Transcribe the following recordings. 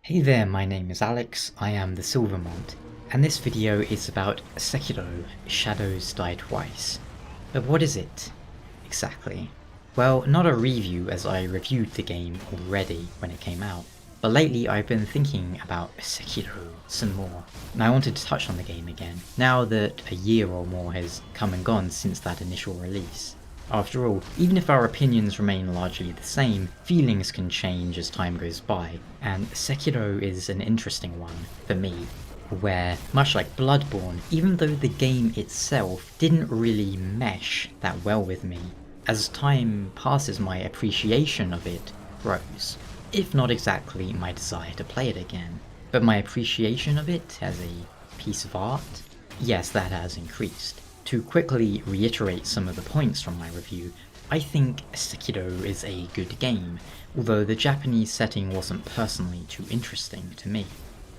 Hey there, my name is Alex, I am the Silver Mont, and this video is about Sekiro, Shadows Die Twice. But what is it, exactly? Well, not a review as I reviewed the game already when it came out, but lately I've been thinking about Sekiro some more, and I wanted to touch on the game again, now that a year or more has come and gone since that initial release. After all, even if our opinions remain largely the same, feelings can change as time goes by, and Sekiro is an interesting one, for me, where, much like Bloodborne, even though the game itself didn't really mesh that well with me, as time passes my appreciation of it grows. If not exactly my desire to play it again, but my appreciation of it as a piece of art, yes, that has increased. To quickly reiterate some of the points from my review, I think Sekiro is a good game, although the Japanese setting wasn't personally too interesting to me.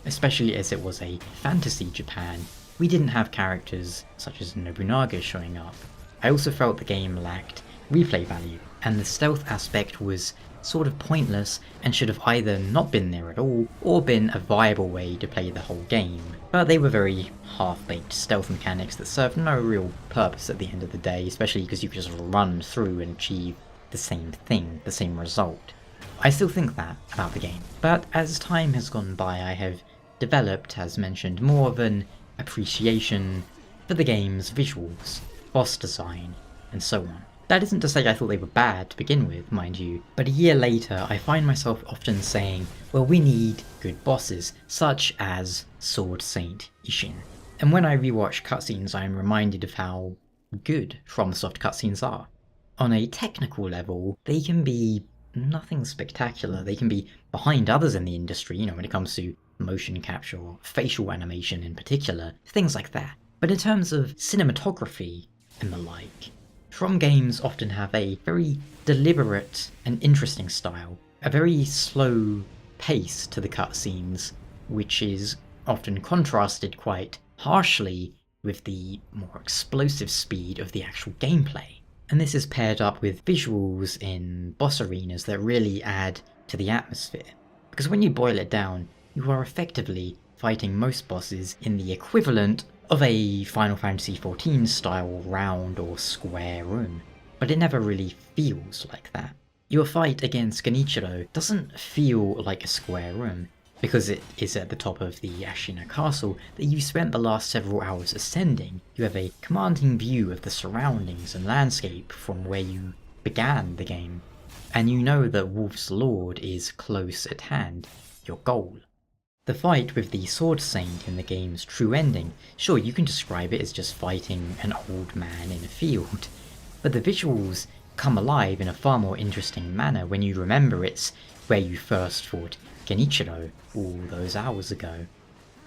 Especially as it was a fantasy Japan, we didn't have characters such as Nobunaga showing up. I also felt the game lacked replay value, and the stealth aspect was sort of pointless and should have either not been there at all, or been a viable way to play the whole game. But they were very half-baked stealth mechanics that served no real purpose at the end of the day, especially because you could just run through and achieve the same thing, the same result. I still think that about the game, but as time has gone by I have developed, as mentioned, more of an appreciation for the game's visuals, boss design, and so on. That isn't to say I thought they were bad to begin with, mind you, but a year later I find myself often saying, well, we need good bosses, such as Sword Saint Ishin. And when I rewatch cutscenes I am reminded of how good FromSoft cutscenes are. On a technical level, they can be nothing spectacular, they can be behind others in the industry, when it comes to motion capture or facial animation in particular, things like that. But in terms of cinematography and the like, From games often have a very deliberate and interesting style, a very slow pace to the cutscenes, which is often contrasted quite harshly with the more explosive speed of the actual gameplay. And this is paired up with visuals in boss arenas that really add to the atmosphere. Because when you boil it down, you are effectively fighting most bosses in the equivalent of a Final Fantasy XIV style round or square room, but it never really feels like that. Your fight against Genichiro doesn't feel like a square room, because it is at the top of the Ashina castle that you spent the last several hours ascending. You have a commanding view of the surroundings and landscape from where you began the game, and you know that Wolf's Lord is close at hand, your goal. The fight with the Sword Saint in the game's true ending, sure, you can describe it as just fighting an old man in a field, but the visuals come alive in a far more interesting manner when you remember it's where you first fought Genichiro all those hours ago.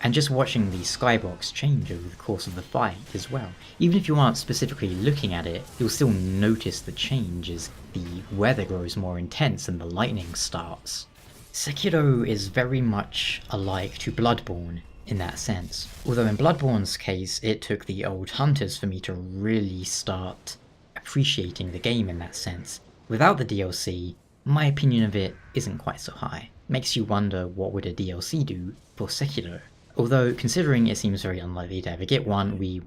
And just watching the skybox change over the course of the fight as well. Even if you aren't specifically looking at it, you'll still notice the change as the weather grows more intense and the lightning starts. Sekiro is very much alike to Bloodborne in that sense, although in Bloodborne's case it took the old hunters for me to really start appreciating the game in that sense. Without the DLC, my opinion of it isn't quite so high. Makes you wonder what would a DLC do for Sekiro. Although considering it seems very unlikely to ever get one, we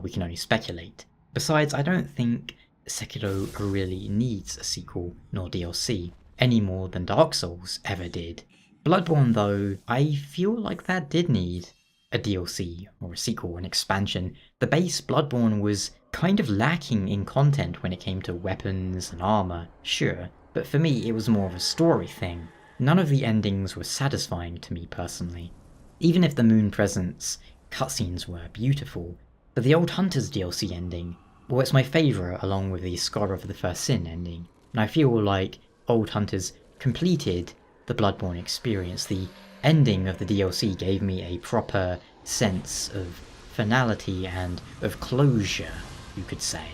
can only speculate. Besides, I don't think Sekiro really needs a sequel nor DLC, any more than Dark Souls ever did. Bloodborne though, I feel like that did need a DLC or a sequel, an expansion. The base Bloodborne was kind of lacking in content when it came to weapons and armor, sure, but for me it was more of a story thing. None of the endings were satisfying to me personally. Even if the Moon Presence cutscenes were beautiful, but the Old Hunters DLC ending, well, it's my favourite along with the Scholar of the First Sin ending, and I feel like Old Hunters completed the Bloodborne experience. The ending of the DLC gave me a proper sense of finality and of closure, you could say.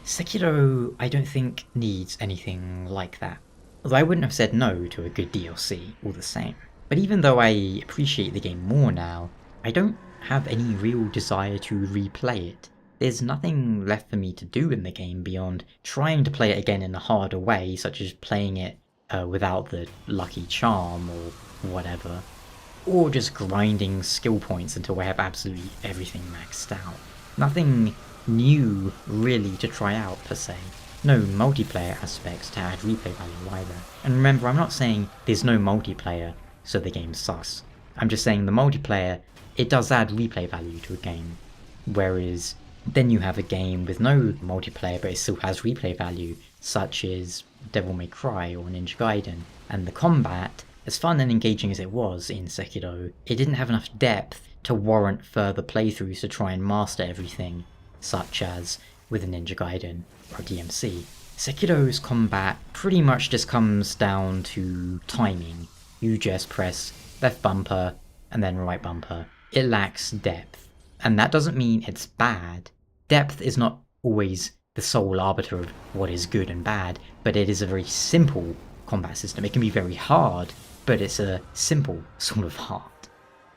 Sekiro, I don't think, needs anything like that. Although I wouldn't have said no to a good DLC, all the same. But even though I appreciate the game more now, I don't have any real desire to replay it. There's nothing left for me to do in the game beyond trying to play it again in a harder way, such as playing it without the lucky charm or whatever, or just grinding skill points until I have absolutely everything maxed out. Nothing new really to try out per se. No multiplayer aspects to add replay value either. And remember, I'm not saying there's no multiplayer so the game sucks. I'm just saying the multiplayer, it does add replay value to a game. Whereas then you have a game with no multiplayer but it still has replay value, such as Devil May Cry or Ninja Gaiden. And the combat, as fun and engaging as it was in Sekiro, it didn't have enough depth to warrant further playthroughs to try and master everything, such as with a Ninja Gaiden or DMC. Sekiro's combat pretty much just comes down to timing. You just press left bumper and then right bumper. It lacks depth. And that doesn't mean it's bad. Depth is not always the sole arbiter of what is good and bad, but it is a very simple combat system. It can be very hard, but it's a simple sort of hard.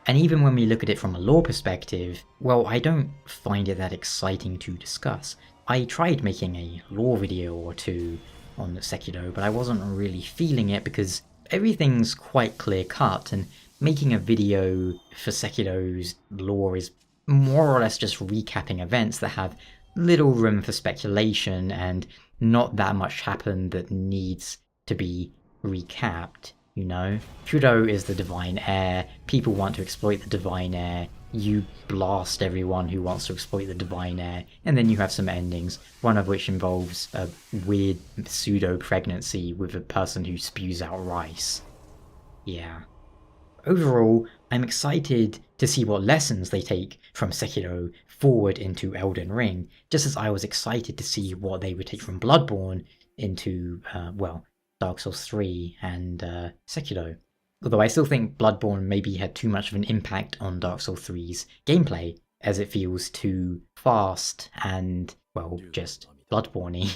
And even when we look at it from a lore perspective, well, I don't find it that exciting to discuss. I tried making a lore video or two on Sekiro, but I wasn't really feeling it because everything's quite clear cut, and making a video for Sekiro's lore is more or less just recapping events that have little room for speculation and not that much happened that needs to be recapped, you know? Fudo is the divine heir, people want to exploit the divine heir, you blast everyone who wants to exploit the divine heir, and then you have some endings, one of which involves a weird pseudo-pregnancy with a person who spews out rice. Yeah. Overall, I'm excited to see what lessons they take from Sekiro forward into Elden Ring, just as I was excited to see what they would take from Bloodborne into, Dark Souls 3 and Sekiro. Although I still think Bloodborne maybe had too much of an impact on Dark Souls 3's gameplay, as it feels too fast and, well, just Bloodborne-y.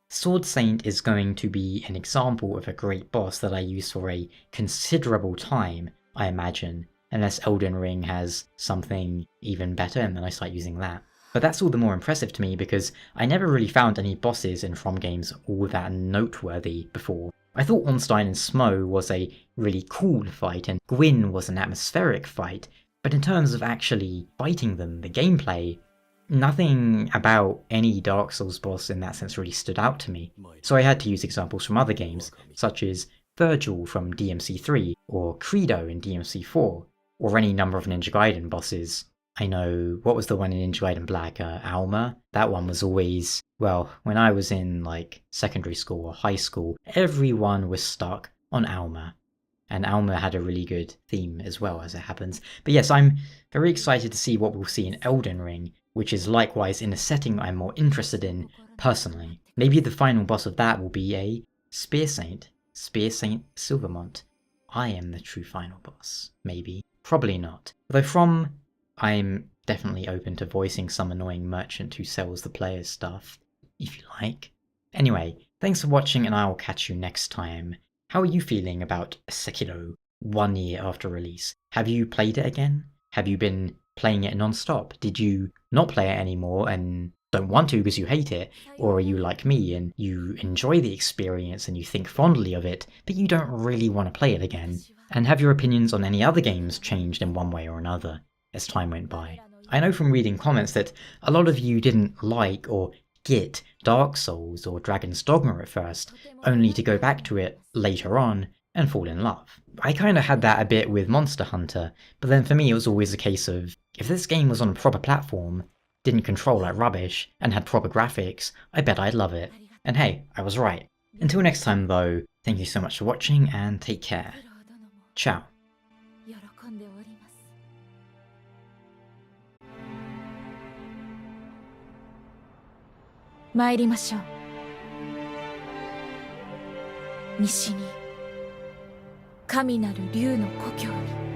Sword Saint is going to be an example of a great boss that I use for a considerable time, I imagine, unless Elden Ring has something even better and then I start using that. But that's all the more impressive to me because I never really found any bosses in From games all that noteworthy before. I thought Ornstein and Smo was a really cool fight and Gwyn was an atmospheric fight, but in terms of actually fighting them, the gameplay, nothing about any Dark Souls boss in that sense really stood out to me. So I had to use examples from other games, such as Virgil from DMC3, or Credo in DMC4, or any number of Ninja Gaiden bosses. I know, what was the one in Ninja Gaiden Black? Alma? That one was always, well, when I was in, like, secondary school or high school, everyone was stuck on Alma. And Alma had a really good theme as well, as it happens. But yes, I'm very excited to see what we'll see in Elden Ring, which is likewise in a setting I'm more interested in, personally. Maybe the final boss of that will be a Spear Saint Silvermont. I am the true final boss. Maybe. Probably not. Though I'm definitely open to voicing some annoying merchant who sells the players stuff, if you like. Anyway, thanks for watching and I'll catch you next time. How are you feeling about Sekiro 1 year after release? Have you played it again? Have you been playing it non-stop? Did you not play it anymore and don't want to because you hate it? Or are you like me and you enjoy the experience and you think fondly of it, but you don't really want to play it again? And have your opinions on any other games changed in one way or another as time went by? I know from reading comments that a lot of you didn't like or get Dark Souls or Dragon's Dogma at first, only to go back to it later on and fall in love. I kinda had that a bit with Monster Hunter, but then for me it was always a case of, if this game was on a proper platform, didn't control like rubbish, and had proper graphics, I bet I'd love it. And hey, I was right. Until next time though, thank you so much for watching and take care. Ciao. 参りましょう。西に神なる竜の故郷に。